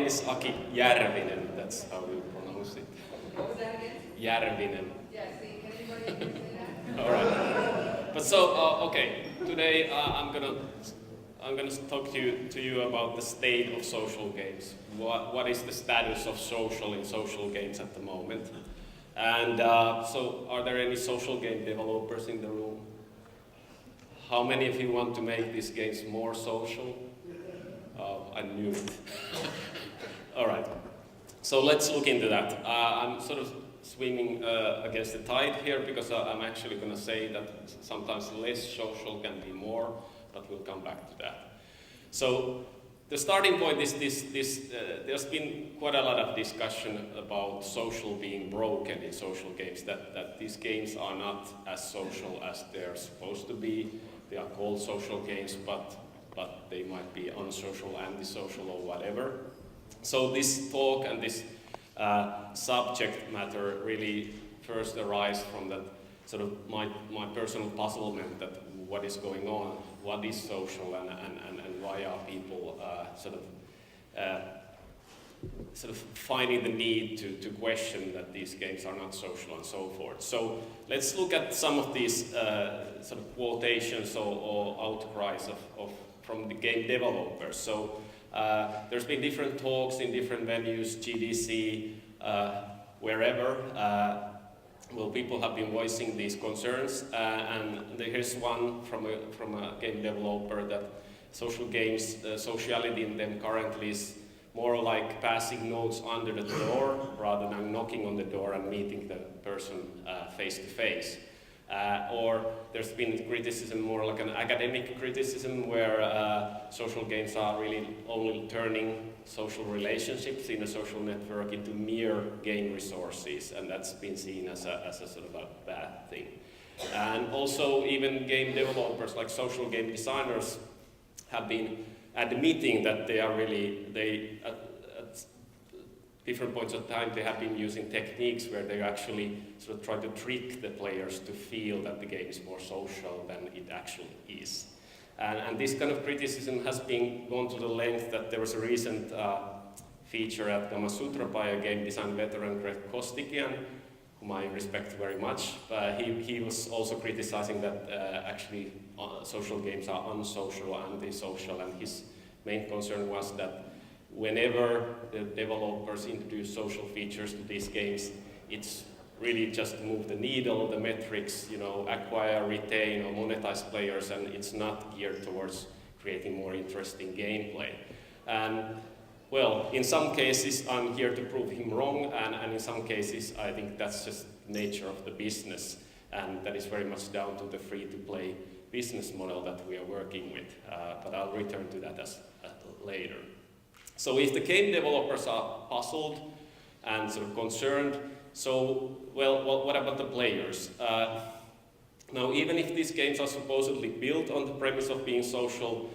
is Aki JARVINEN, that's how you pronounce it. What was that again? JARVINEN. Yeah, see, can anybody say that? Alright. But so, okay, today I'm gonna talk to you about the state of social games. What is the status of social in social games at the moment? And so, are there any social game developers in the room? How many of you want to make these games more social? I knew it. Alright, so let's look into that. I'm sort of swimming against the tide here because I'm actually going to say that sometimes less social can be more, but we'll come back to that. So the starting point is there's been quite a lot of discussion about social being broken in social games, that these games are not as social as they're supposed to be. They are called social games, but they might be unsocial, antisocial, or whatever. So this talk and this subject matter really first arise from that sort of my personal puzzlement that what is going on, what is social, and why are people sort of finding the need to question that these games are not social and so forth. So let's look at some of these sort of quotations or outcries from the game developers. So there's been different talks in different venues, GDC, wherever. Well, people have been voicing these concerns, and here's one from a game developer that social games, sociality in them currently is more like passing notes under the door rather than knocking on the door and meeting the person face to face. Or there's been criticism, more like an academic criticism, where social games are really only turning social relationships in a social network into mere game resources, and that's been seen as a sort of a bad thing. And also even game developers, like social game designers, have been admitting that they are really, at different points of time, they have been using techniques where they actually sort of try to trick the players to feel that the game is more social than it actually is. And this kind of criticism has been gone to the length that there was a recent feature at Gamasutra by a game design veteran, Greg Kostikian, whom I respect very much. He was also criticizing that actually social games are unsocial, antisocial, and his main concern was that whenever the developers introduce social features to these games, it's really just to move the needle, the metrics, acquire, retain, or monetize players, and it's not geared towards creating more interesting gameplay. And well, in some cases, I'm here to prove him wrong, and in some cases, I think that's just the nature of the business, and that is very much down to the free-to-play business model that we are working with. But I'll return to that later. So if the game developers are puzzled and sort of concerned, so, well, what about the players? Now, even if these games are supposedly built on the premise of being social,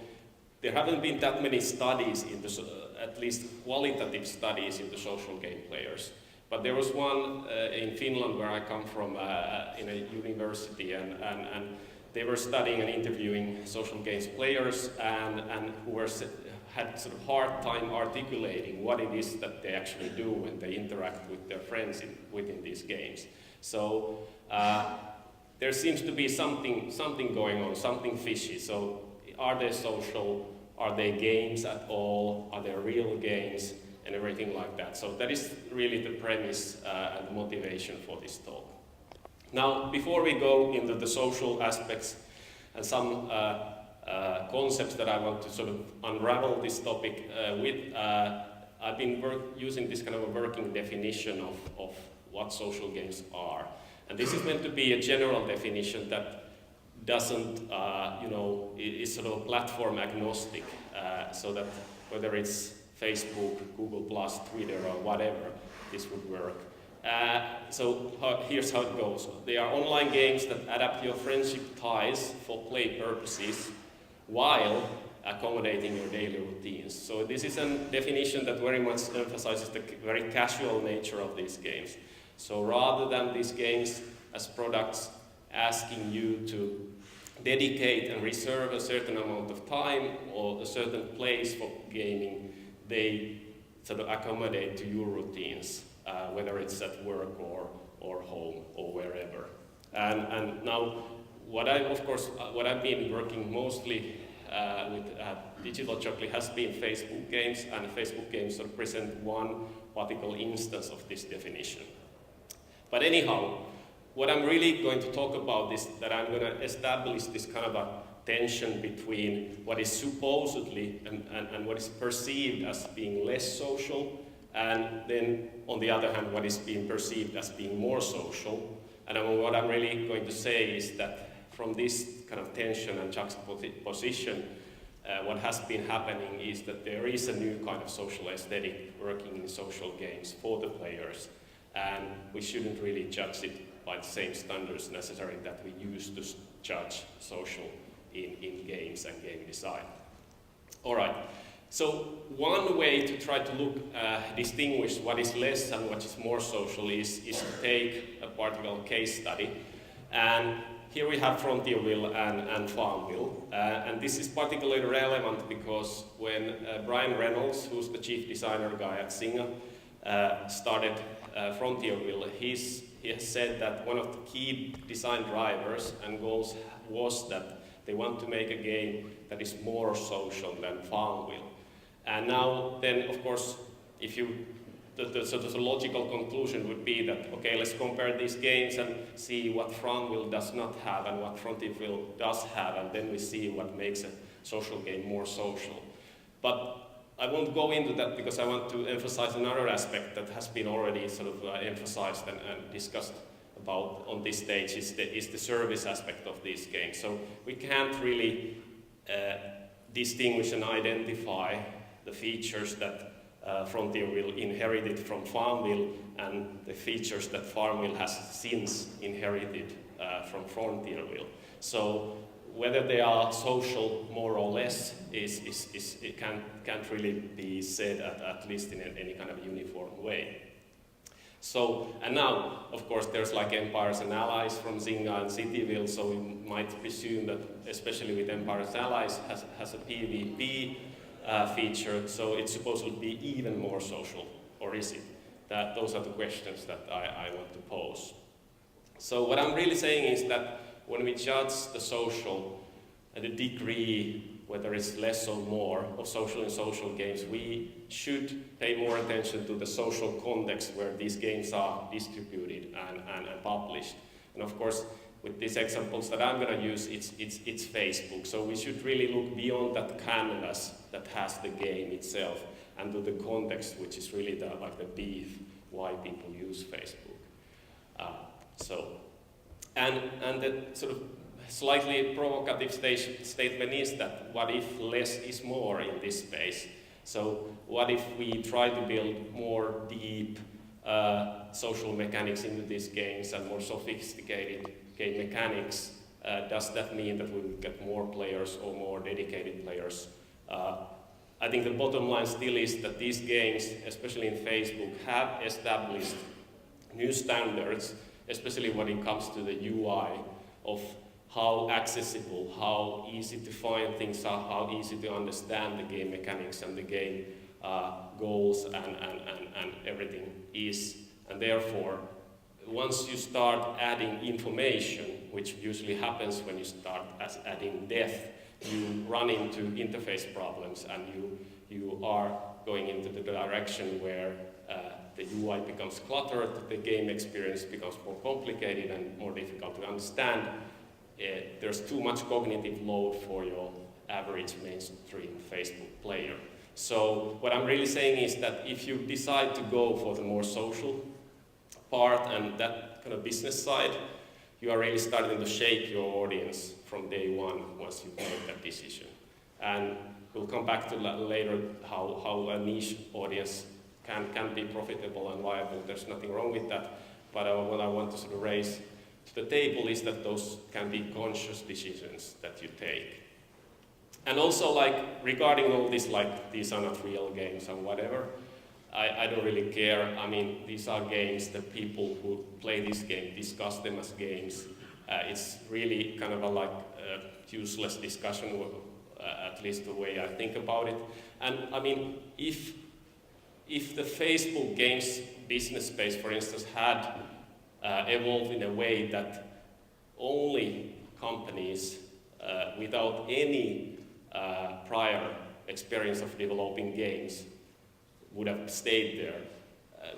there haven't been that many studies, at least qualitative studies, into social game players. But there was one in Finland, where I come from, in a university, and they were studying and interviewing social games players and who had sort of hard time articulating what it is that they actually do when they interact with their friends within these games. So there seems to be something going on, something fishy. So are they social? Are they games at all? Are they real games? And everything like that. So that is really the premise and the motivation for this talk. Now, before we go into the social aspects and some concepts that I want to sort of unravel this topic with, I've been using this kind of a working definition of what social games are. And this is meant to be a general definition that doesn't, is sort of platform agnostic, so that whether it's Facebook, Google+, Twitter, or whatever, this would work. Here's how it goes. They are online games that adapt your friendship ties for play purposes while accommodating your daily routines. So this is a definition that very much emphasizes the very casual nature of these games. So rather than these games as products asking you to dedicate and reserve a certain amount of time or a certain place for gaming, they sort of accommodate to your routines, whether it's at work or home or wherever. And now, what I've been working mostly with Digital Chocolate has been Facebook games, and Facebook games sort of present one particular instance of this definition. But anyhow, what I'm really going to talk about is that I'm going to establish this kind of a tension between what is supposedly and what is perceived as being less social, and then on the other hand what is being perceived as being more social. And what I'm really going to say is that from this kind of tension and juxtaposition, what has been happening is that there is a new kind of social aesthetic working in social games for the players, and we shouldn't really judge it by the same standards necessary that we use to judge social in games and game design. All right, so one way to try to distinguish what is less and what is more social is to take a particular case study. And here we have Frontierville and Farmville, and this is particularly relevant because when Brian Reynolds, who's the chief designer guy at Zynga, started Frontierville, he has said that one of the key design drivers and goals was that they want to make a game that is more social than Farmville. And now, then, of course, if you the logical conclusion would be that, okay, let's compare these games and see what Farmville does not have and what Frontierville does have, and then we see what makes a social game more social. But I won't go into that because I want to emphasize another aspect that has been already sort of emphasized and discussed about on this stage is the service aspect of these games. So we can't really distinguish and identify the features that Frontierville inherited from Farmville and the features that Farmville has since inherited from Frontierville. So whether they are social more or less it can't really be said at least in any kind of uniform way. So, and now, of course, there's like Empires and Allies from Zynga and Cityville, so we might presume that, especially with Empires and Allies, has a PvP feature, so it's supposed to be even more social, or is it? Those are the questions that I want to pose. So what I'm really saying is that when we judge the social, the degree, whether it's less or more of social in social games, we should pay more attention to the social context where these games are distributed and published. And of course, with these examples that I'm going to use, it's Facebook. So we should really look beyond that canvas that has the game itself and to the context, which is really the beef why people use Facebook. And the sort of slightly provocative statement is that what if less is more in this space? So what if we try to build more deep social mechanics into these games and more sophisticated game mechanics? Does that mean that we will get more players or more dedicated players? I think the bottom line still is that these games, especially in Facebook, have established new standards, especially when it comes to the UI of how accessible, how easy to find things are, how easy to understand the game mechanics and the game goals and everything is. And therefore, once you start adding information, which usually happens when you start adding depth, you run into interface problems and you are going into the direction where the UI becomes cluttered, the game experience becomes more complicated and more difficult to understand. There's too much cognitive load for your average mainstream Facebook player. So what I'm really saying is that if you decide to go for the more social part and that kind of business side, you are really starting to shape your audience from day one once you make that decision. And we'll come back to later how a niche audience can be profitable and viable. There's nothing wrong with that. But what I want to sort of raise to the table is that those can be conscious decisions that you take. And also, regarding all this, these are not real games and whatever, I don't really care. I mean, these are games that people who play this game discuss them as games. It's really kind of a useless discussion, at least the way I think about it. And I mean, if if the Facebook games business space, for instance, had evolved in a way that only companies without any prior experience of developing games would have stayed there,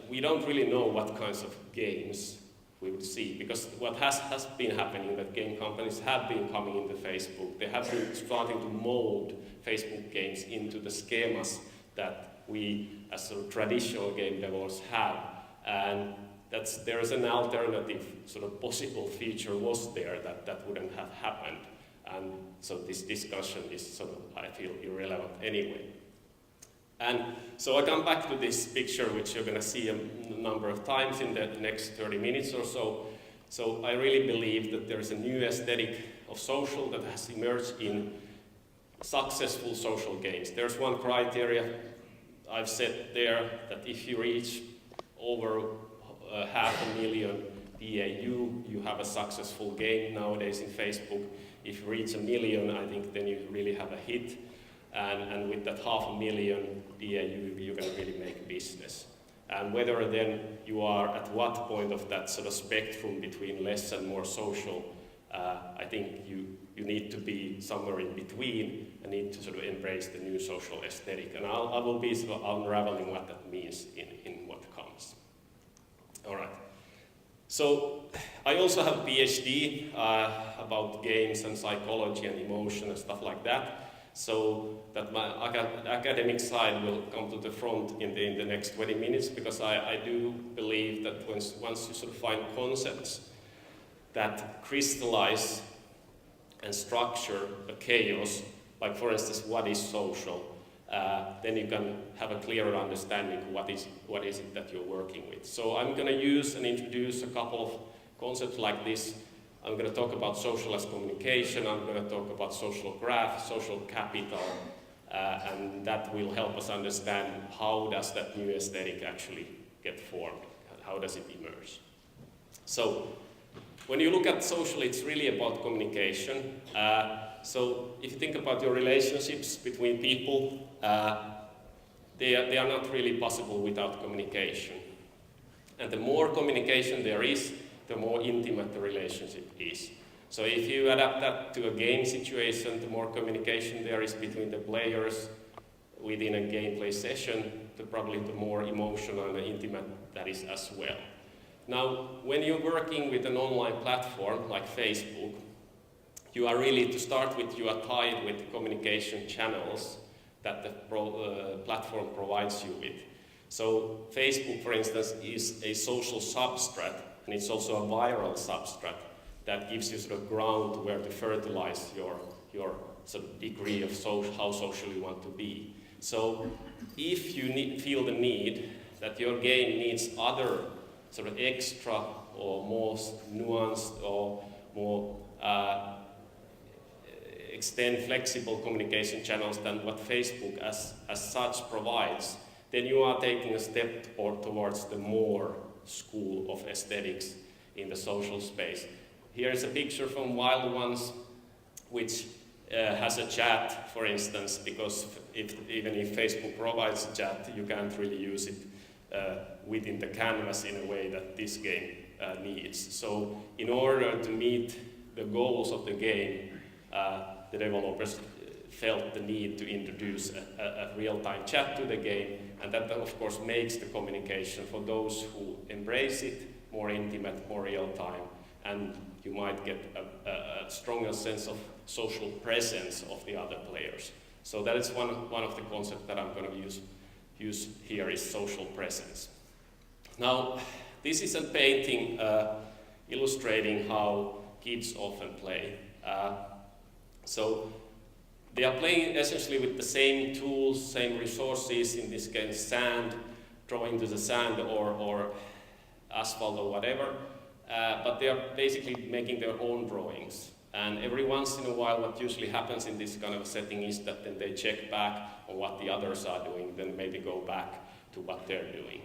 we don't really know what kinds of games we would see, because what has been happening that game companies have been coming into Facebook. They have been starting to mold Facebook games into the schemas that we as sort of traditional game developers have, and there is an alternative sort of possible future was there that wouldn't have happened, and so this discussion is sort of, I feel, irrelevant anyway. And so I come back to this picture, which you're going to see a number of times in the next 30 minutes or so. So I really believe that there is a new aesthetic of social that has emerged in successful social games. There's one criteria I've set there, that if you reach over 500,000 DAU, you have a successful game nowadays in Facebook. If you reach 1 million, I think then you really have a hit. And with that 500,000 DAU, you can really make business. And whether then you are at what point of that sort of spectrum between less and more social, I think you need to be somewhere in between and need to sort of embrace the new social aesthetic. And I will be sort of unraveling what that means in what comes. All right. So I also have a PhD about games and psychology and emotion and stuff like that. So that my academic side will come to the front in the next 20 minutes, because I do believe that once you sort of find concepts that crystallize and structure a chaos, like for instance, what is social, then you can have a clearer understanding of what is it that you're working with. So I'm going to use and introduce a couple of concepts like this. I'm going to talk about social as communication, I'm going to talk about social graph, social capital, and that will help us understand how does that new aesthetic actually get formed, how does it emerge. So when you look at social, it's really about communication. So if you think about your relationships between people, they are not really possible without communication. And the more communication there is, the more intimate the relationship is. So if you adapt that to a game situation, the more communication there is between the players within a gameplay session, probably the more emotional and intimate that is as well. Now, when you're working with an online platform like Facebook, you are really, to start with, you are tied with communication channels that the platform provides you with. So Facebook, for instance, is a social substrate, and it's also a viral substrate that gives you sort of ground where to fertilize your sort of degree of how social you want to be. So if you feel the need that your game needs other sort of extra or more nuanced or more extend flexible communication channels than what Facebook as such provides, then you are taking a step towards the more school of aesthetics in the social space. Here is a picture from Wild Ones, which has a chat, for instance, because even if Facebook provides a chat, you can't really use it within the canvas in a way that this game needs. So in order to meet the goals of the game, the developers felt the need to introduce a real-time chat to the game, and that of course makes the communication for those who embrace it more intimate, more real-time, and you might get a stronger sense of social presence of the other players. So that is one of the concepts that I'm going to use here is social presence. Now, this is a painting illustrating how kids often play. So they are playing essentially with the same tools, same resources, in this case sand, drawing to the sand or asphalt or whatever, but they are basically making their own drawings. And every once in a while what usually happens in this kind of a setting is that then they check back on what the others are doing, then maybe go back to what they're doing.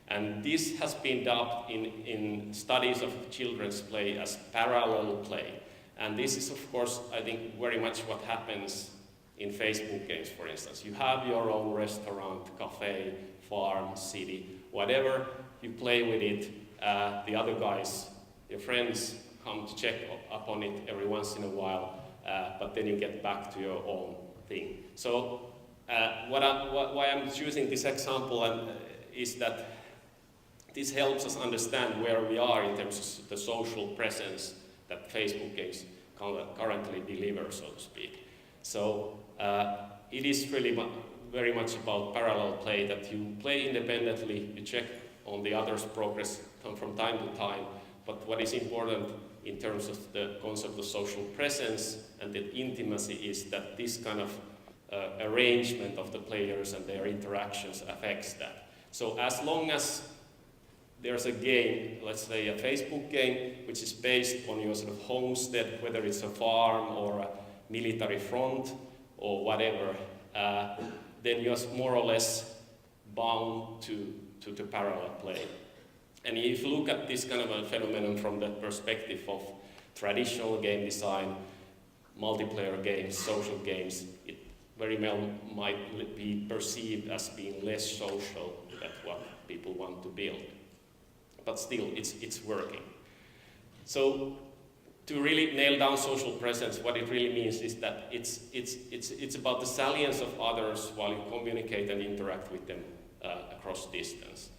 And this has been dubbed in studies of children's play as parallel play. And this is, of course, I think very much what happens in Facebook games, for instance. You have your own restaurant, cafe, farm, city, whatever, you play with it, the other guys, your friends, come to check upon it every once in a while, but then you get back to your own thing. So why I'm choosing this example is that this helps us understand where we are in terms of the social presence that Facebook games currently deliver, so to speak. So it is really very much about parallel play, that you play independently, you check on the other's progress from time to time, but what is important in terms of the concept of social presence and the intimacy is that this kind of arrangement of the players and their interactions affects that. So as long as there's a game, let's say a Facebook game, which is based on your sort of homestead, whether it's a farm or a military front or whatever, then you're more or less bound to the parallel play. And if you look at this kind of a phenomenon from the perspective of traditional game design, multiplayer games, social games, it very well might be perceived as being less social than what people want to build. But still, it's working. So to really nail down social presence, what it really means is that it's about the salience of others while you communicate and interact with them across distance.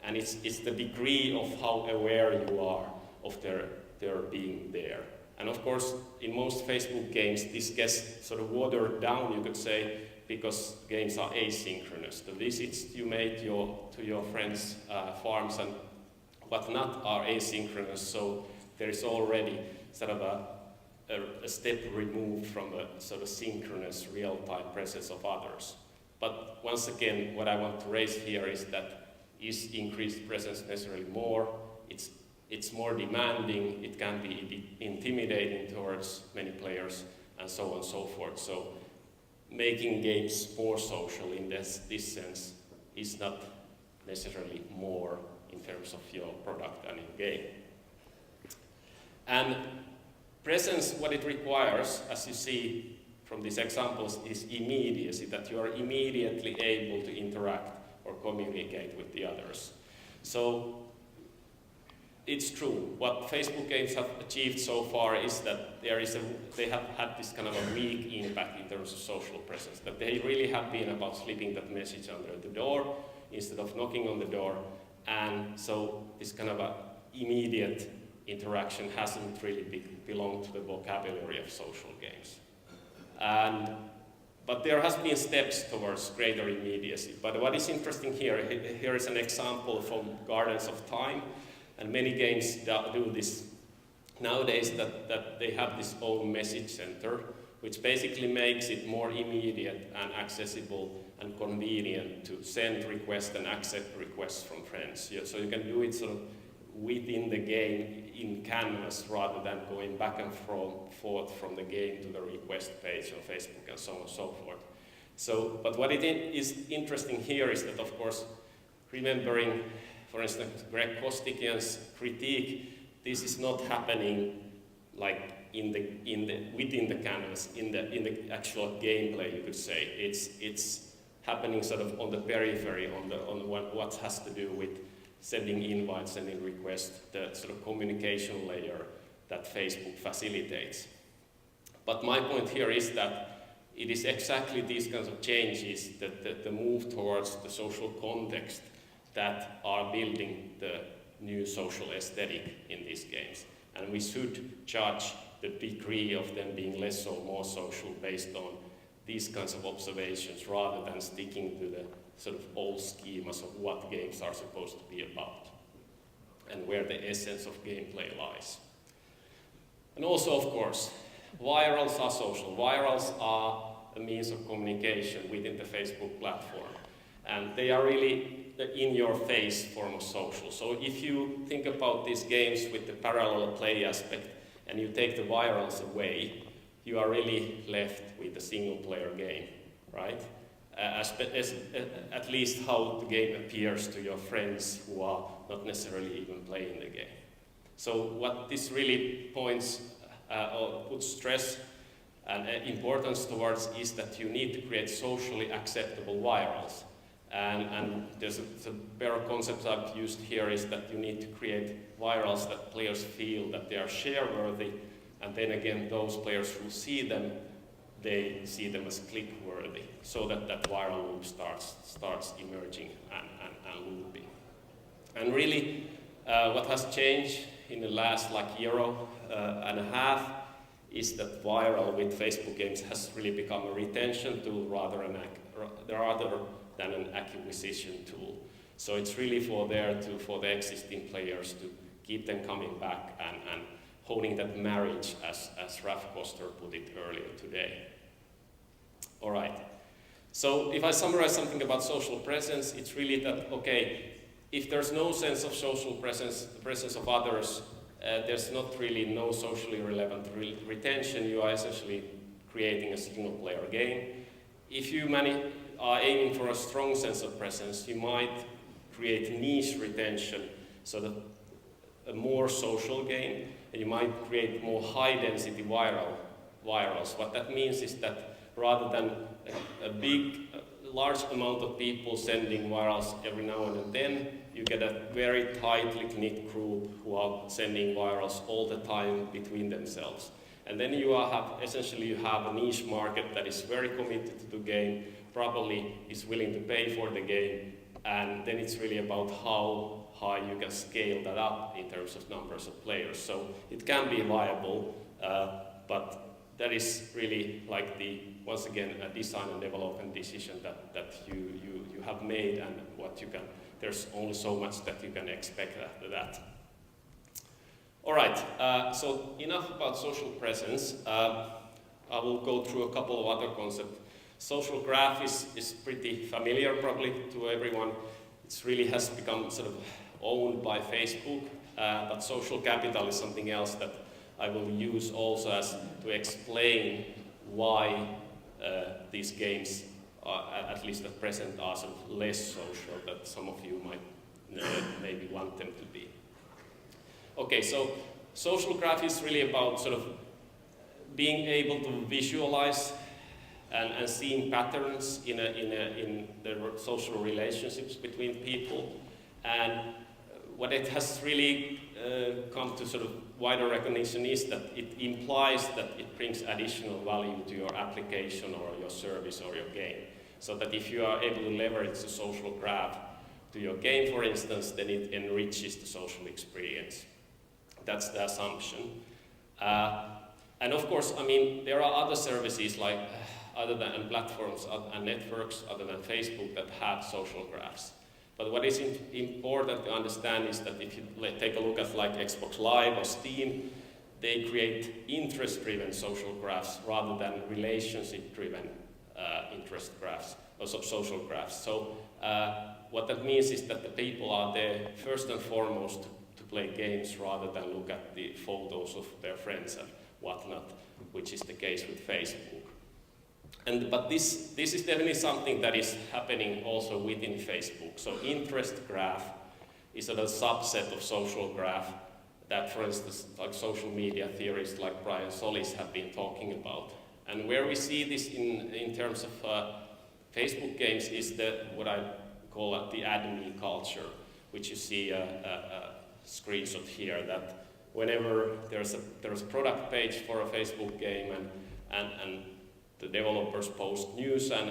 And it's the degree of how aware you are of their being there. And of course, in most Facebook games, this gets sort of watered down, you could say, because games are asynchronous. The visits you make to your friends' farms and whatnot are asynchronous, so there is already sort of a step removed from a sort of synchronous real-time presence of others. But once again, what I want to raise here is that is increased presence necessarily more? It's more demanding, it can be intimidating towards many players, and so on and so forth. So making games more social in this sense is not necessarily more in terms of your product and your game. And presence, what it requires, as you see from these examples, is immediacy, that you are immediately able to interact or communicate with the others. So it's true. What Facebook games have achieved so far is that they have had this kind of a weak impact in terms of social presence, that they really have been about slipping that message under the door instead of knocking on the door, and so this kind of a immediate interaction hasn't really belonged to the vocabulary of social games. But there has been steps towards greater immediacy. But what is interesting here is an example from Gardens of Time, and many games do this nowadays, that they have this own message center, which basically makes it more immediate and accessible and convenient to send requests and accept requests from friends. So you can do it sort of within the game in canvas rather than going back and forth from the game to the request page on Facebook and so on and so forth. But what it is interesting here is that, of course, remembering, for instance, Greg Kostikian's critique, this is not happening like within the canvas, in the actual gameplay, you could say. It's happening sort of on the periphery, on what has to do with sending invites, sending requests, the sort of communication layer that Facebook facilitates. But my point here is that it is exactly these kinds of changes, that the move towards the social context, that are building the new social aesthetic in these games. And we should judge the degree of them being less or more social based on these kinds of observations rather than sticking to the sort of old schemas of what games are supposed to be about and where the essence of gameplay lies. And also, of course, virals are social. Virals are a means of communication within the Facebook platform, and they are really the in-your-face form of social. So if you think about these games with the parallel play aspect and you take the virals away, you are really left with a single-player game, right? At least how the game appears to your friends who are not necessarily even playing the game. So what this really points or puts stress and importance towards is that you need to create socially acceptable virals. And there's a better concept I've used here is that you need to create virals that players feel that they are share-worthy, and then again those players who see them, they see them as click-worthy, so that that viral loop starts emerging and looping. And really, what has changed in the last year and a half is that viral with Facebook games has really become a retention tool rather than an acquisition tool. So it's really for the existing players to keep them coming back and holding that marriage, as Ralph Koster put it earlier today. All right. So if I summarize something about social presence, it's really that, okay, if there's no sense of social presence, the presence of others, there's not really no socially relevant retention. You are essentially creating a single-player game. If you are aiming for a strong sense of presence, you might create niche retention, so that a more social game, and you might create more high-density virals. What that means is that rather than a large amount of people sending virals every now and then, you get a very tightly knit group who are sending virals all the time between themselves. And then you have a niche market that is very committed to the game, probably is willing to pay for the game, and then it's really about how high you can scale that up in terms of numbers of players. So it can be viable, but that is really once again, a design and development decision that you have made, and there's only so much that you can expect after that. All right, so enough about social presence. I will go through a couple of other concepts. Social graph is pretty familiar probably to everyone. It really has become sort of owned by Facebook, but social capital is something else that I will use also to explain why these games, at least at present, are sort of less social than some of you might maybe want them to be. Okay, so social graph is really about sort of being able to visualize and seeing patterns in the social relationships between people. And what it has really come to sort of wider recognition is that it implies that it brings additional value to your application or your service or your game. So that if you are able to leverage the social graph to your game, for instance, then it enriches the social experience. That's the assumption. And of course, I mean, there are other services and platforms and networks other than Facebook that have social graphs. But what is important to understand is that if you take a look at Xbox Live or Steam, they create interest-driven social graphs rather than relationship-driven interest graphs or social graphs. So what that means is that the people are there first and foremost to play games rather than look at the photos of their friends and whatnot, which is the case with Facebook. But this is definitely something that is happening also within Facebook. So interest graph is a subset of social graph that, for instance, social media theorists like Brian Solis have been talking about. And where we see this in terms of Facebook games is what I call the add-me culture, which you see a screenshot here, that whenever there's a product page for a Facebook game and the developers post news and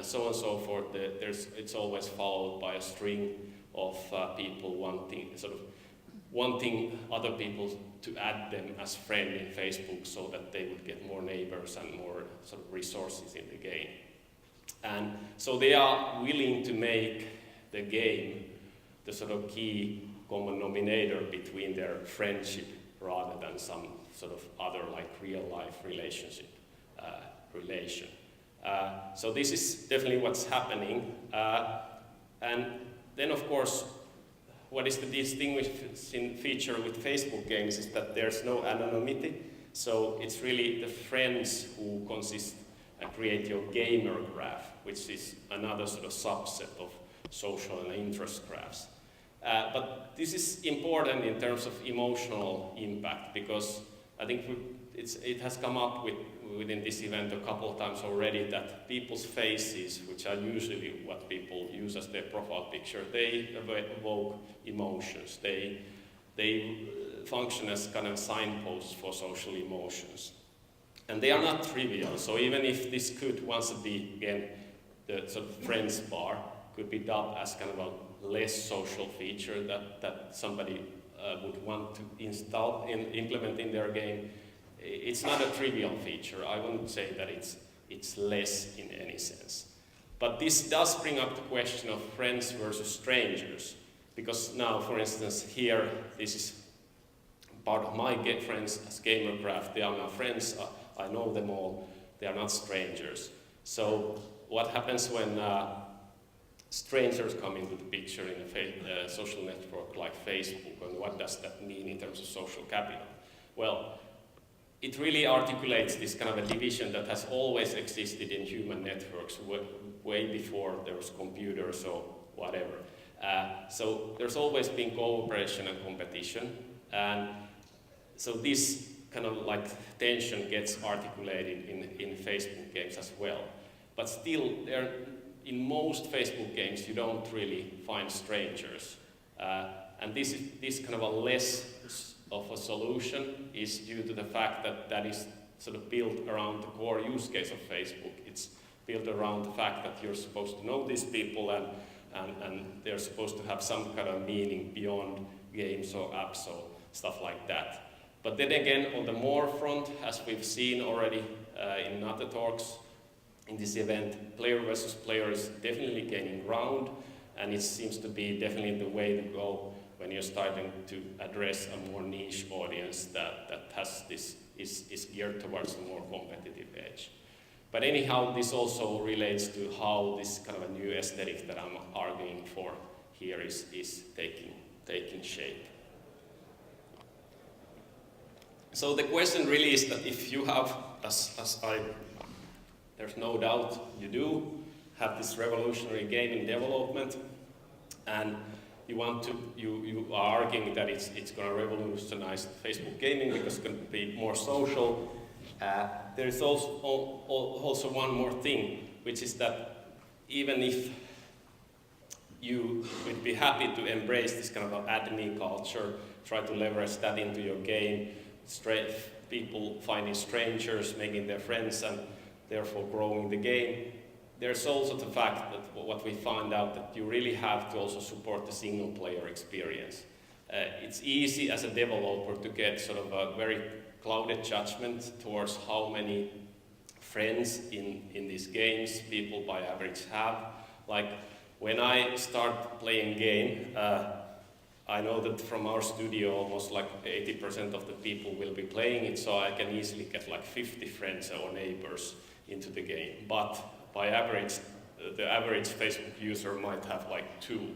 so on and so forth, it's always followed by a string of people wanting other people to add them as friend in Facebook so that they would get more neighbors and more sort of resources in the game. And so they are willing to make the game the sort of key common denominator between their friendship rather than some sort of other real life relationship. Relation. So this is definitely what's happening. And then of course, what is the distinguishing feature with Facebook games is that there's no anonymity. So it's really the friends who create your gamer graph, which is another sort of subset of social and interest graphs. But this is important in terms of emotional impact, because I think it has come up within this event a couple of times already that people's faces, which are usually what people use as their profile picture, they evoke emotions. They function as kind of signposts for social emotions. And they are not trivial, so even if this could once be, again, the sort of friends bar, could be dubbed as kind of a less social feature that somebody would want to implement in their game, it's not a trivial feature. I wouldn't say that it's less in any sense. But this does bring up the question of friends versus strangers, because now, for instance, here, this is part of my friends as Gamercraft. They are my friends. I know them all. They are not strangers. So what happens when strangers come into the picture in a social network like Facebook, and what does that mean in terms of social capital? Well, it really articulates this kind of a division that has always existed in human networks way before there was computers or whatever. So there's always been cooperation and competition, and so this kind of like tension gets articulated in Facebook games as well. But still, in most Facebook games, you don't really find strangers. And this kind of a less of a solution is due to the fact that is sort of built around the core use case of Facebook. It's built around the fact that you're supposed to know these people and they're supposed to have some kind of meaning beyond games or apps or stuff like that. But then again, on the more front, as we've seen already in other talks in this event, player versus player is definitely gaining ground, and it seems to be definitely the way to go when you're starting to address a more niche audience that has this is geared towards a more competitive edge. But anyhow, this also relates to how this kind of a new aesthetic that I'm arguing for here is taking shape. So the question really is that if you have, there's no doubt you do, have this revolutionary gaming development, and you are arguing that it's going to revolutionize Facebook gaming because it's going to be more social. There is also one more thing, which is that even if you would be happy to embrace this kind of admin culture, try to leverage that into your game, people finding strangers, making their friends, and therefore growing the game. There's also the fact that what we found out that you really have to also support the single player experience. It's easy as a developer to get sort of a very clouded judgment towards how many friends in these games people by average have. Like when I start playing game, I know that from our studio almost like 80% of the people will be playing it, so I can easily get like 50 friends or neighbors into the game. But by average, the average Facebook user might have like 2.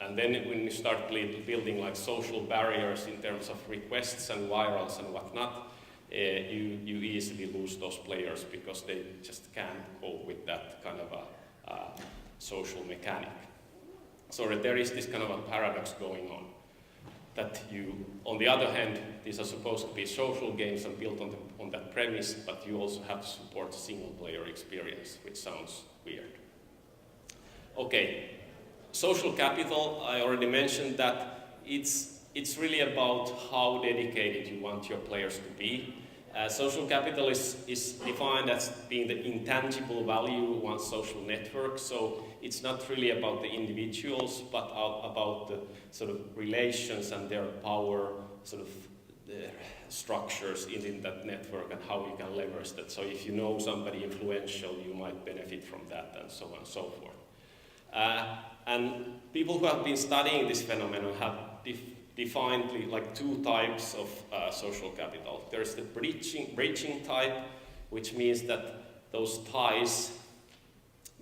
And then when you start building like social barriers in terms of requests and virals and whatnot, you easily lose those players because they just can't cope with that kind of a social mechanic. So there is this kind of a paradox going on. That on the other hand, these are supposed to be social games and built on that premise, but you also have to support the single player experience, which sounds weird. Okay, social capital, I already mentioned that it's really about how dedicated you want your players to be. Social capital is defined as being the intangible value of one's social network, so it's not really about the individuals, but about the sort of relations and their power, sort of the structures in that network and how you can leverage that. So if you know somebody influential, you might benefit from that, and so on and so forth. And people who have been studying this phenomenon have defined like 2 types of social capital. There's the bridging type, which means that those ties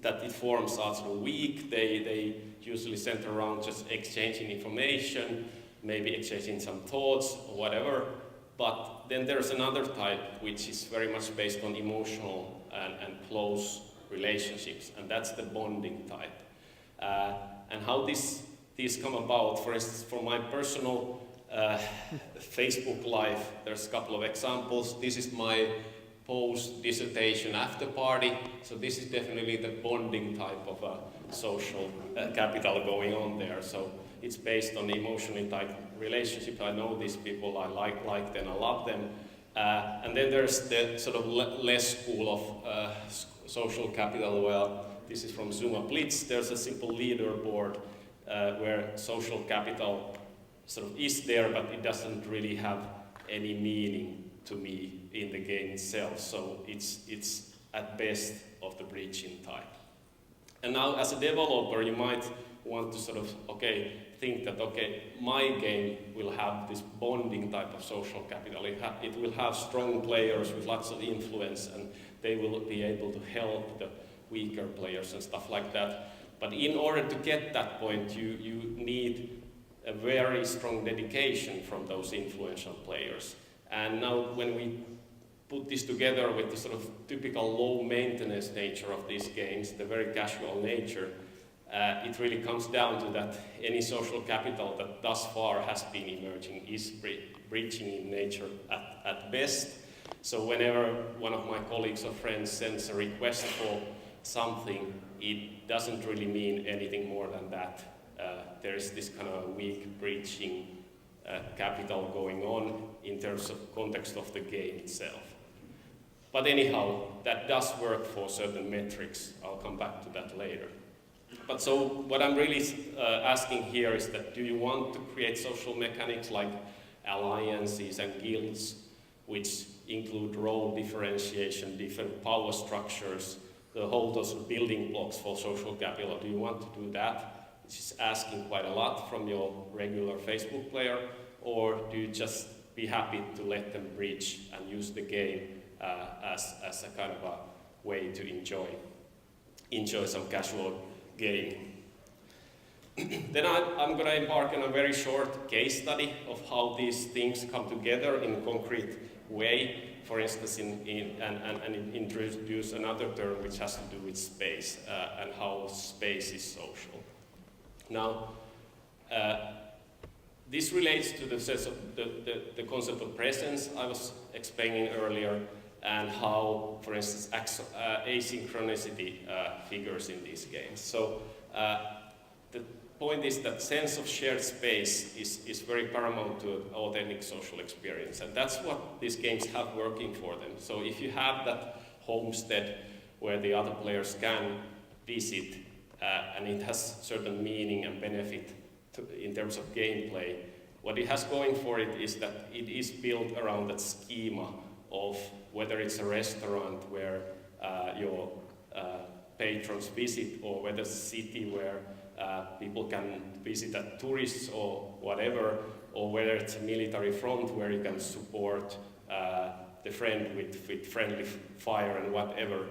that it forms are sort of weak. They usually center around just exchanging information, maybe exchanging some thoughts or whatever. But then there's another type which is very much based on emotional and close relationships, and that's the bonding type. And how these come about, for instance, for my personal Facebook Live. There's a couple of examples. This is my post-dissertation after party. So this is definitely the bonding type of a social capital going on there. So it's based on emotionally tight relationship. I know these people, I like them, I love them. And then there's the sort of less school of social capital. Well, this is from Zuma Blitz. There's a simple leaderboard where social capital sort of is there, but it doesn't really have any meaning to me in the game itself. So it's at best of the breaching type. And now as a developer, you might want to sort of, think that, my game will have this bonding type of social capital. It will have strong players with lots of influence, and they will be able to help the weaker players and stuff like that. But in order to get that point, you need a very strong dedication from those influential players. And now when we put this together with the sort of typical low maintenance nature of these games, the very casual nature, it really comes down to that any social capital that thus far has been emerging is breaching in nature at best. So whenever one of my colleagues or friends sends a request for something, it doesn't really mean anything more than that. There is this kind of weak breaching capital going on in terms of context of the game itself. But anyhow, that does work for certain metrics. I'll come back to that later. But so what I'm really asking here is that do you want to create social mechanics like alliances and guilds, which include role differentiation, different power structures, the whole those building blocks for social capital? Do you want to do that? Which is asking quite a lot from your regular Facebook player, or do you just be happy to let them breach and use the game as a kind of a way to enjoy some casual game? Then I'm going to embark on a very short case study of how these things come together in a concrete way. For instance, and introduce another term which has to do with space and how space is social. Now, this relates to the sense of the concept of presence I was explaining earlier, and how, for instance, asynchronicity figures in these games. So the point is that sense of shared space is very paramount to an authentic social experience, and that's what these games have working for them. So if you have that homestead where the other players can visit, and it has certain meaning and benefit in terms of gameplay, what it has going for it is that it is built around that schema of whether it's a restaurant where your patrons visit, or whether it's a city where people can visit as tourists or whatever, or whether it's a military front where you can support the friend with friendly fire and whatever.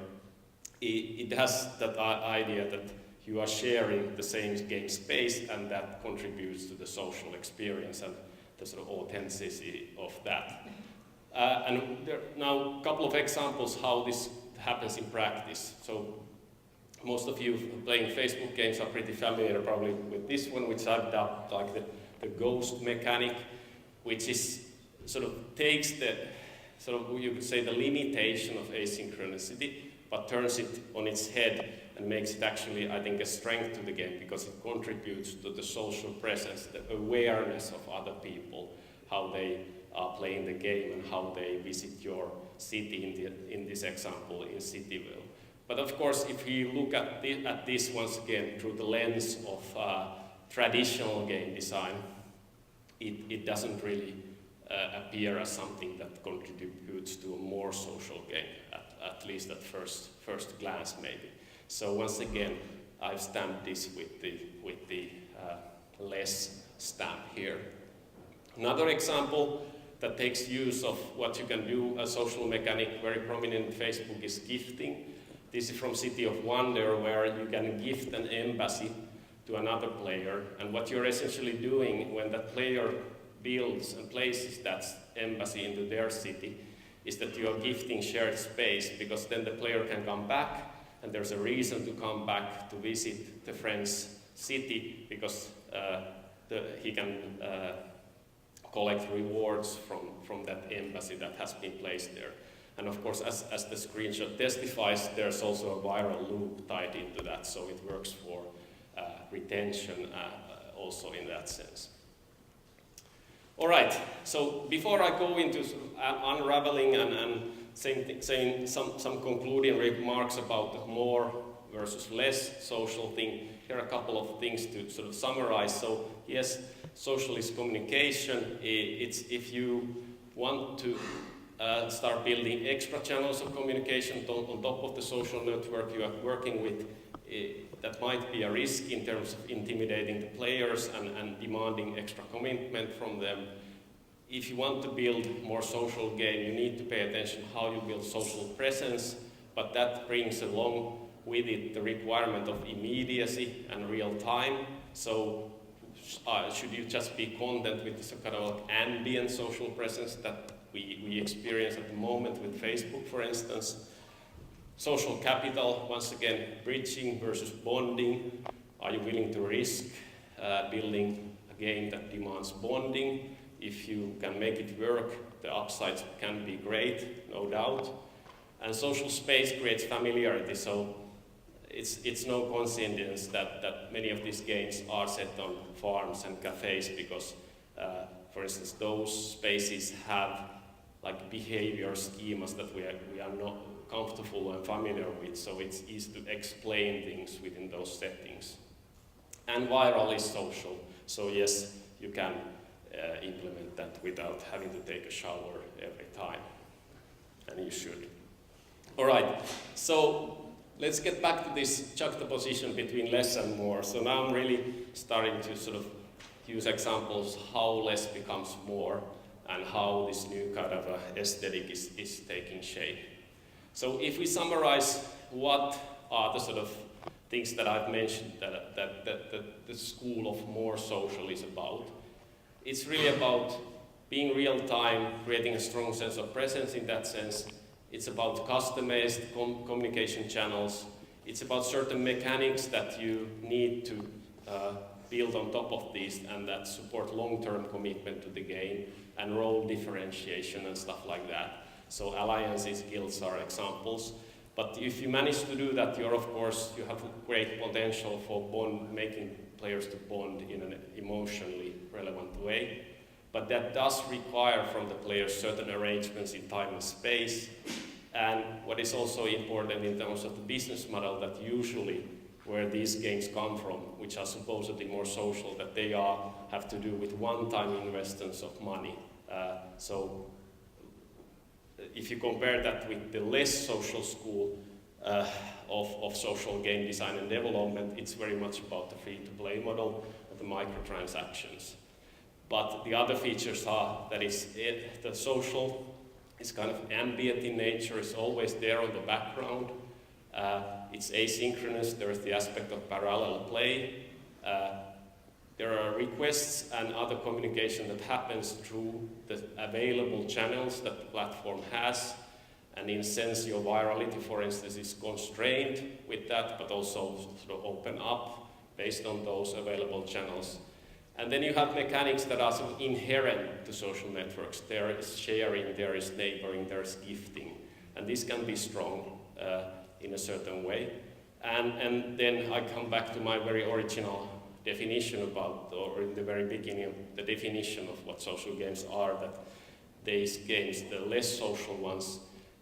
It has that idea that you are sharing the same game space, and that contributes to the social experience and the sort of authenticity of that. And there are now a couple of examples how this happens in practice. So most of you playing Facebook games are pretty familiar probably with this one, which I've dubbed like the ghost mechanic, which is sort of takes the, sort of you could say, the limitation of asynchronicity, but turns it on its head and makes it actually, I think, a strength to the game, because it contributes to the social presence, the awareness of other people, how they are playing the game and how they visit your city, in this example, in Cityville. But of course, if you look at this once again through the lens of traditional game design, it doesn't really appear as something that contributes to a more social game, at least at first glance maybe. So once again, I've stamped this with the less stamp here. Another example that takes use of what you can do, a social mechanic very prominent in Facebook, is gifting. This is from City of Wonder, where you can gift an embassy to another player, and what you're essentially doing when that player builds and places that embassy into their city is that you are gifting shared space, because then the player can come back, and there's a reason to come back to visit the friend's city, because he can collect rewards from that embassy that has been placed there. And of course, as the screenshot testifies, there's also a viral loop tied into that, so it works for retention also in that sense. All right, so before I go into unraveling and saying some concluding remarks about the more versus less social thing, here are a couple of things to sort of summarize. So yes, social is communication. It's if you want to start building extra channels of communication on top of the social network you are working with, that might be a risk in terms of intimidating the players and demanding extra commitment from them. If you want to build more social game, you need to pay attention how you build social presence, but that brings along with it the requirement of immediacy and real time. So should you just be content with some kind of ambient social presence that we experience at the moment with Facebook, for instance? Social capital, once again, bridging versus bonding. Are you willing to risk building a game that demands bonding? If you can make it work, the upsides can be great, no doubt. And social space creates familiarity, so it's no coincidence that many of these games are set on farms and cafes because, for instance, those spaces have like behavior schemas that we are not comfortable and familiar with, so it's easy to explain things within those settings. And viral is social, so yes, you can implement that without having to take a shower every time, and you should. All right, so let's get back to this juxtaposition between less and more. So now I'm really starting to sort of use examples how less becomes more and how this new kind of aesthetic is taking shape. So if we summarize what are the sort of things that I've mentioned that the school of more social is about, it's really about being real time, creating a strong sense of presence in that sense. It's about customized communication channels. It's about certain mechanics that you need to build on top of these and that support long-term commitment to the game and role differentiation and stuff like that. So alliances, guilds are examples. But if you manage to do that, you have great potential for making players to bond in an emotionally relevant way. But that does require from the players certain arrangements in time and space. And what is also important in terms of the business model, that usually where these games come from, which are supposedly more social, that they have to do with one-time investments of money. So if you compare that with the less social school of social game design and development, it's very much about the free-to-play model and the microtransactions. But the other features are that the social is kind of ambient in nature, it's always there on the background. It's asynchronous, there is the aspect of parallel play. There are requests and other communication that happens through the available channels that the platform has. And in a sense, your virality, for instance, is constrained with that, but also sort of open up based on those available channels. And then you have mechanics that are sort of inherent to social networks. There is sharing, there is neighboring, there is gifting. And this can be strong in a certain way. And then I come back to my very original definition or in the very beginning, the definition of what social games are, that these games, the less social ones,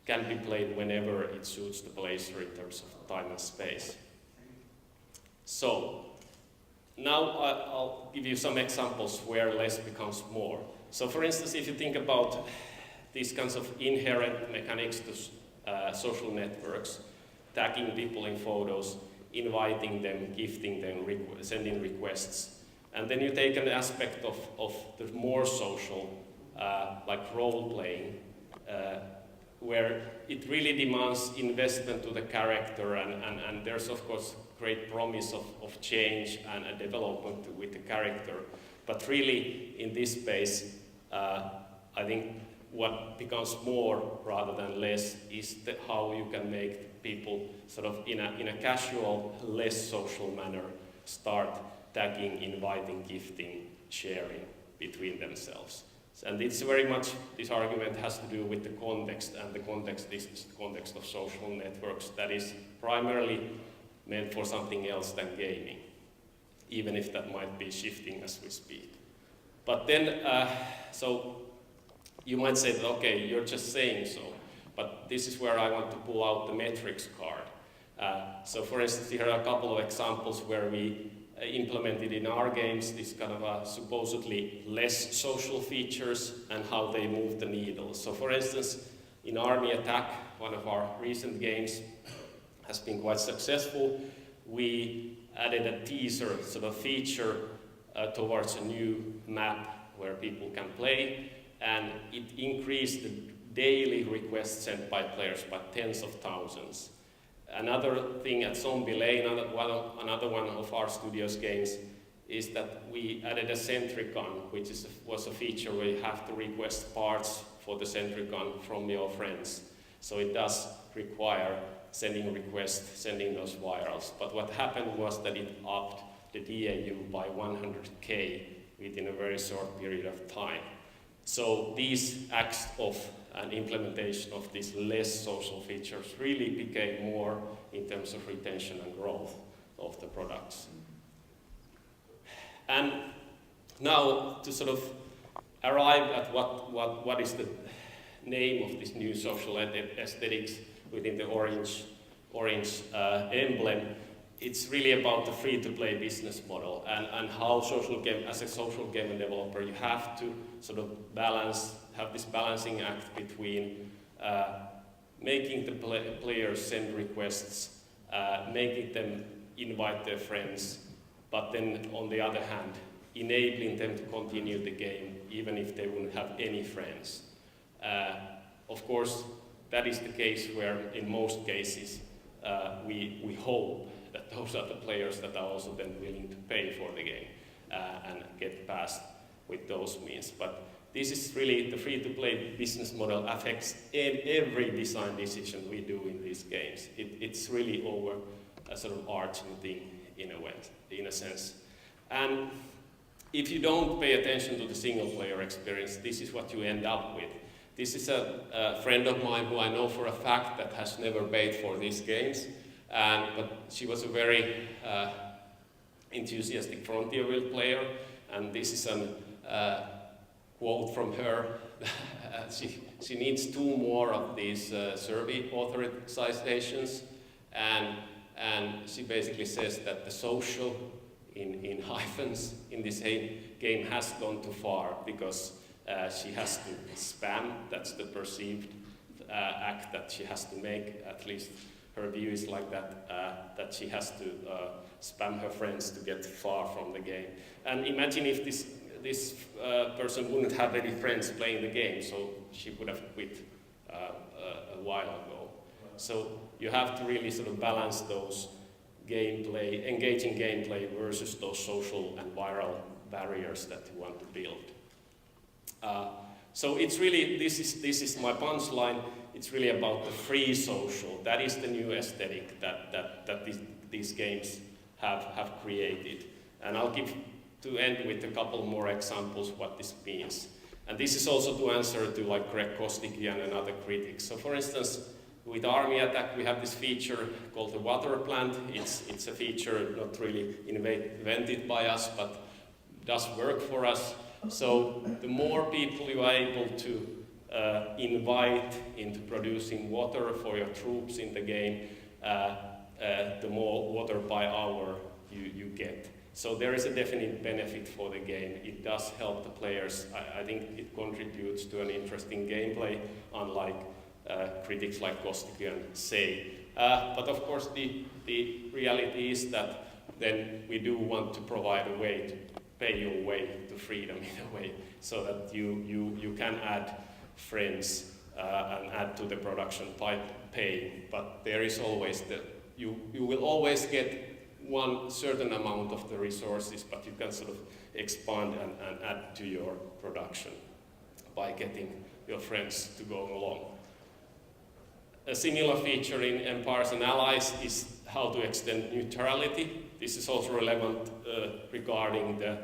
can be played whenever it suits the player in terms of time and space. So, now I'll give you some examples where less becomes more. So for instance, if you think about these kinds of inherent mechanics to social networks, tagging people in photos, inviting them, gifting them, sending requests. And then you take an aspect of the more social, like role-playing, where it really demands investment to the character, and there's of course great promise of change and a development with the character. But really, in this space, I think what becomes more rather than less is how you can make people sort of in a casual, less social manner start tagging, inviting, gifting, sharing between themselves. And it's very much, this argument has to do with the context, and the context is the context of social networks that is primarily meant for something else than gaming, even if that might be shifting as we speak. But then, so you might say that, okay, you're just saying so, but this is where I want to pull out the metrics card. So for instance, here are a couple of examples where we implemented in our games this kind of supposedly less social features and how they move the needle. So for instance, in Army Attack, one of our recent games, has been quite successful. We added a teaser sort of feature towards a new map where people can play, and it increased the daily requests sent by players by tens of thousands. Another thing at Zombie Lane, another one of our studio's games, is that we added a sentry gun, which was a feature where you have to request parts for the sentry gun from your friends. So it does require sending requests, sending those virals. But what happened was that it upped the DAU by 100K within a very short period of time. So these acts of an implementation of these less social features really became more in terms of retention and growth of the products. And now to sort of arrive at what is the name of this new social aesthetics within the orange emblem, it's really about the free-to-play business model and how as a social game developer, you have to sort of have this balancing act between making the players send requests, making them invite their friends, but then on the other hand, enabling them to continue the game even if they wouldn't have any friends. Of course, that is the case where in most cases we hope that those are the players that are also then willing to pay for the game and get past with those means. But this is really, the free-to-play business model affects every design decision we do in these games. It's really over a sort of arching thing in a sense. And if you don't pay attention to the single-player experience, this is what you end up with. This is a friend of mine who I know for a fact that has never paid for these games, but she was a very enthusiastic Frontier Wheel player, and this is a quote from her. She needs 2 more of these survey authorizations, and she basically says that the social in hyphens in this game has gone too far because she has to spam. That's the perceived act that she has to make. At least her view is like that, that she has to spam her friends to get far from the game. And imagine if this person wouldn't have any friends playing the game, so she would have quit a while ago. So you have to really sort of balance those engaging gameplay versus those social and viral barriers that you want to build. So it's really, this is my punchline. It's really about the free social. That is the new aesthetic that these games have created. And I'll give to end with a couple more examples what this means. And this is also to answer to like Greg Kostikian and other critics. So for instance, with Army Attack, we have this feature called the water plant. It's a feature not really invented by us, but does work for us. So the more people you are able to invite into producing water for your troops in the game, the more water by hour you get. So there is a definite benefit for the game. It does help the players. I think it contributes to an interesting gameplay, unlike critics like Kostikian say. But of course the reality is that then we do want to provide a way to pay your way to freedom in a way, so that you can add friends and add to the production by paying. But there is always you will always get one certain amount of the resources, but you can sort of expand and add to your production by getting your friends to go along. A similar feature in Empires and Allies is how to extend neutrality. This is also relevant regarding the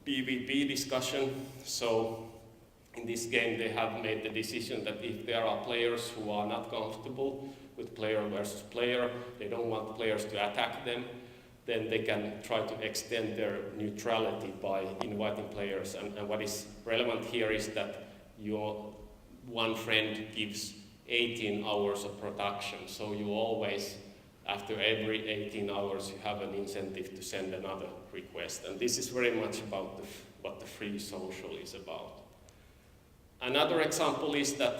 PvP discussion. So in this game they have made the decision that if there are players who are not comfortable with player versus player, they don't want players to attack them, then they can try to extend their neutrality by inviting players. And what is relevant here is that your one friend gives 18 hours of production, so you always, after every 18 hours, you have an incentive to send another request. And this is very much about what the free social is about. Another example is that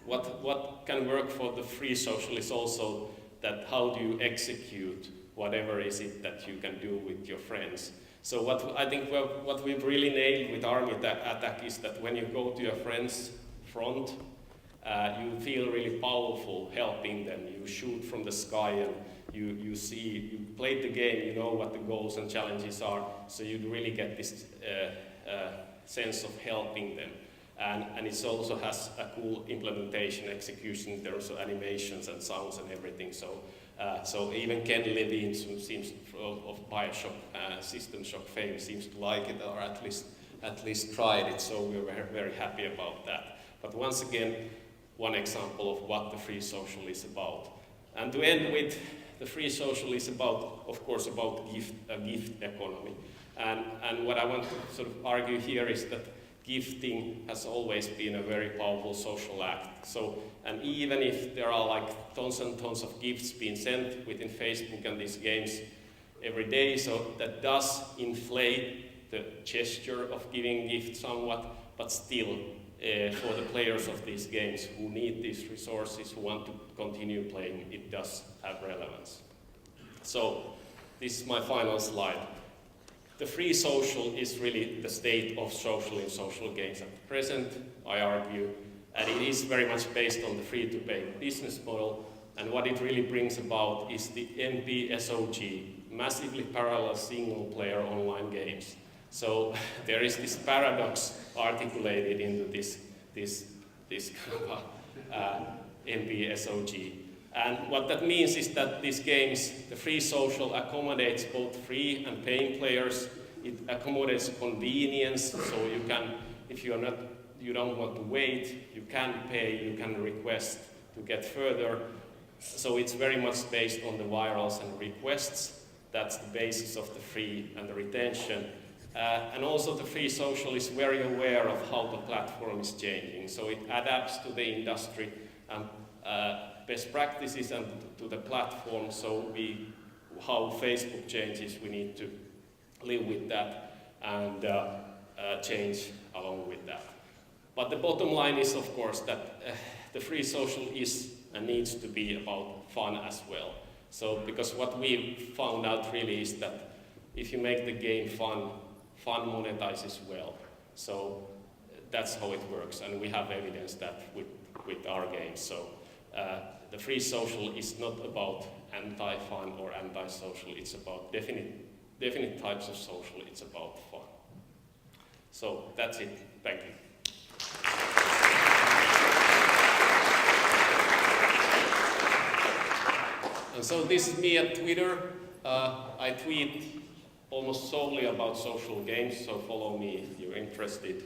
what can work for the free social is also that how do you execute whatever is it that you can do with your friends. So what we've really nailed with Army Attack is that when you go to your friend's front, you feel really powerful helping them. You shoot from the sky and you played the game, you know what the goals and challenges are, so you really get this sense of helping them. And it also has a cool implementation, execution in terms of animations and sounds and everything. So even Ken Levine seems of Bioshock System Shock fame seems to like it, or at least tried it. So we're very, very happy about that. But once again, one example of what the free social is about. And to end with, the free social is about, of course, about a gift economy. And what I want to sort of argue here is that gifting has always been a very powerful social act. So, and even if there are like tons and tons of gifts being sent within Facebook and these games every day, so that does inflate the gesture of giving gifts somewhat, but still, for the players of these games who need these resources, who want to continue playing, it does have relevance. So, this is my final slide. The free social is really the state of social in social games at present, I argue, and it is very much based on the free-to-play business model, and what it really brings about is the MPSOG, massively parallel single-player online games. So there is this paradox articulated into this MPSOG. And what that means is that these games, the free social accommodates both free and paying players. It accommodates convenience, so you can, if you don't want to wait, you can pay, you can request to get further. So it's very much based on the virals and requests. That's the basis of the free and the retention. And also the free social is very aware of how the platform is changing. So it adapts to the industry and best practices and to the platform, so how Facebook changes, we need to live with that and change along with that. But the bottom line is, of course, that the free social is and needs to be about fun as well. So, because what we found out really is that if you make the game fun, fun monetizes well. So that's how it works, and we have evidence that with our games. So the free social is not about anti-fun or anti-social, it's about definite types of social, it's about fun. So that's it, thank you. And so this is me at Twitter. I tweet almost solely about social games, so follow me if you're interested.